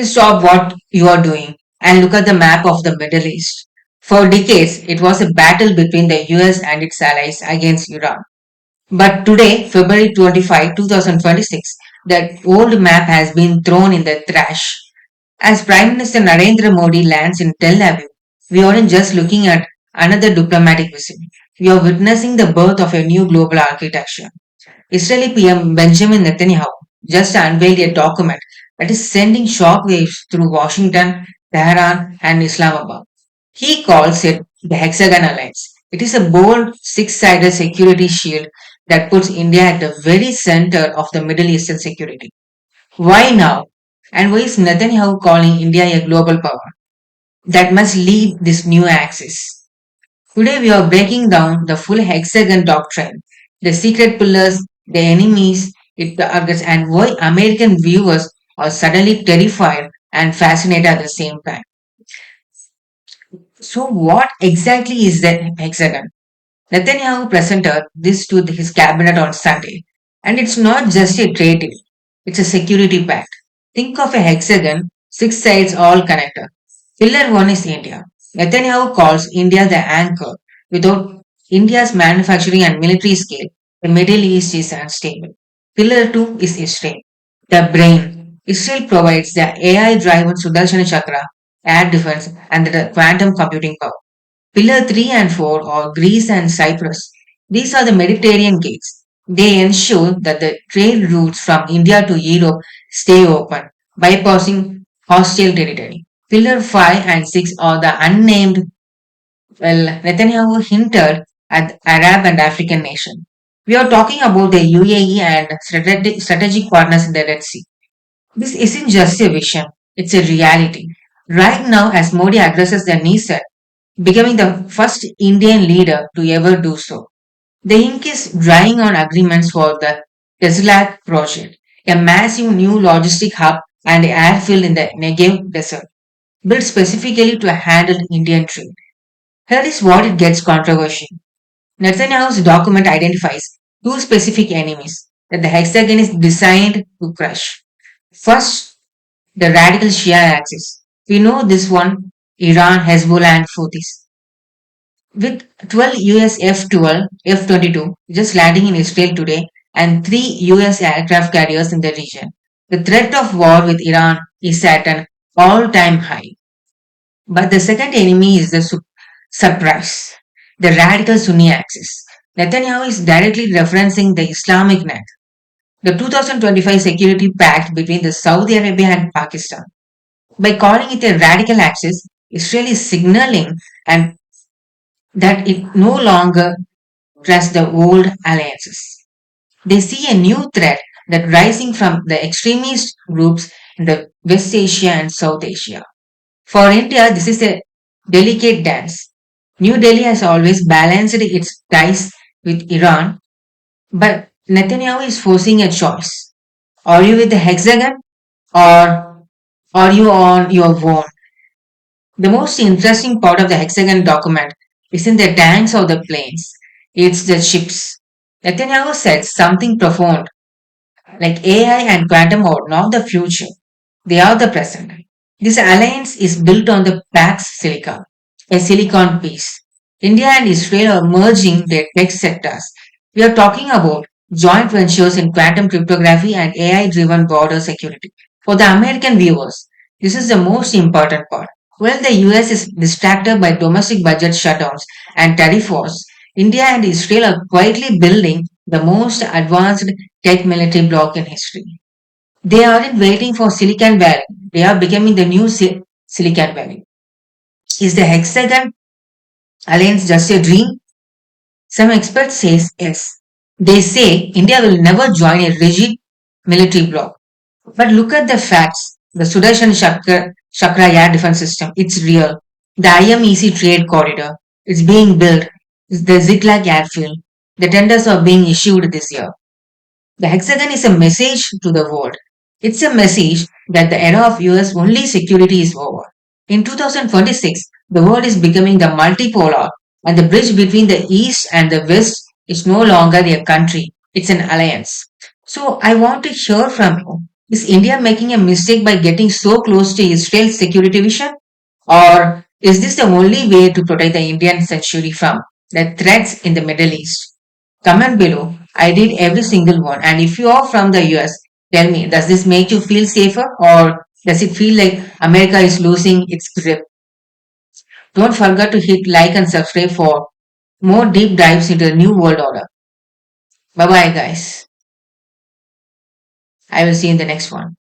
Stop what you are doing and look at the map of the Middle East. For decades, it was a battle between the US and its allies against Iran. But today, February 25, 2026, that old map has been thrown in the trash. As Prime Minister Narendra Modi lands in Tel Aviv, we aren't just looking at another diplomatic visit. We are witnessing the birth of a new global architecture. Israeli PM Benjamin Netanyahu just unveiled a document that is sending shockwaves through Washington, Tehran, and Islamabad. He calls it the Hexagon Alliance. It is a bold six-sided security shield that puts India at the very center of the Middle Eastern security. Why now? And why is Netanyahu calling India a global power that must lead this new axis? Today we are breaking down the full Hexagon Doctrine, the secret pillars, the enemies it targets, and why American viewers are suddenly terrified and fascinated at the same time. So, what exactly is the Hexagon? Netanyahu presented this to his cabinet on Sunday, and it's not just a trade deal, it's a security pact. Think of a hexagon, six sides all connected. Pillar 1 is India. Netanyahu calls India the anchor. Without India's manufacturing and military scale, the Middle East is unstable. Pillar 2 is Israel, the brain. Israel provides the AI driven Sudarshan Chakra, air defense, and the quantum computing power. Pillar 3 and 4 are Greece and Cyprus. These are the Mediterranean gates. They ensure that the trade routes from India to Europe stay open, bypassing hostile territory. Pillar 5 and 6 are the unnamed. Well, Netanyahu hinted at Arab and African nations. We are talking about the UAE and strategic partners in the Red Sea. This isn't just a vision, it's a reality. Right now, as Modi addresses the NISA, becoming the first Indian leader to ever do so. The ink is drying on agreements for the Tesla project, a massive new logistic hub and airfield in the Negev desert, built specifically to handle Indian trade. Here is what it gets controversial. Netanyahu's document identifies two specific enemies that the hexagon is designed to crush. First, the radical Shia axis. We know this one, Iran, Hezbollah, and Houthis. With 12 US F-12, F-22 just landing in Israel today and 3 US aircraft carriers in the region, the threat of war with Iran is at an all-time high. But the second enemy is the surprise, the radical Sunni axis. Netanyahu is directly referencing the Islamic NATO, the 2025 security pact between the Saudi Arabia and Pakistan. By calling it a radical axis, Israel is signaling and that it no longer trusts the old alliances. They see a new threat that rising from the extremist groups in the West Asia and South Asia. For India, this is a delicate dance. New Delhi has always balanced its ties with Iran, but Netanyahu is forcing a choice. Are you with the hexagon or are you on your own? The most interesting part of the hexagon document isn't the tanks or the planes, it's the ships. Netanyahu said something profound like AI and quantum are not the future, they are the present. This alliance is built on the Pax Silica, a silicon piece. India and Israel are merging their tech sectors. We are talking about joint ventures in quantum cryptography and AI driven border security. For the American viewers, this is the most important part. While the US is distracted by domestic budget shutdowns and tariff wars, India and Israel are quietly building the most advanced tech military bloc in history. They aren't waiting for Silicon Valley, they are becoming the new Silicon Valley. Is the Hexagon Alliance just a dream? Some experts say yes. They say India will never join a rigid military bloc. But look at the facts. The Chakra Air Defense System, it's real. The IMEC trade corridor, it's being built. The Ziklag airfield, the tenders are being issued this year. The hexagon is a message to the world. It's a message that the era of US only security is over. In 2026, the world is becoming the multipolar, and the bridge between the East and the West is no longer a country, it's an alliance. So I want to hear from you. Is India making a mistake by getting so close to Israel's security vision? Or is this the only way to protect the Indian sanctuary from the threats in the Middle East? Comment below. I read every single one. And if you are from the US, tell me, does this make you feel safer or does it feel like America is losing its grip? Don't forget to hit like and subscribe for more deep dives into the new world order. Bye bye, guys. I will see you in the next one.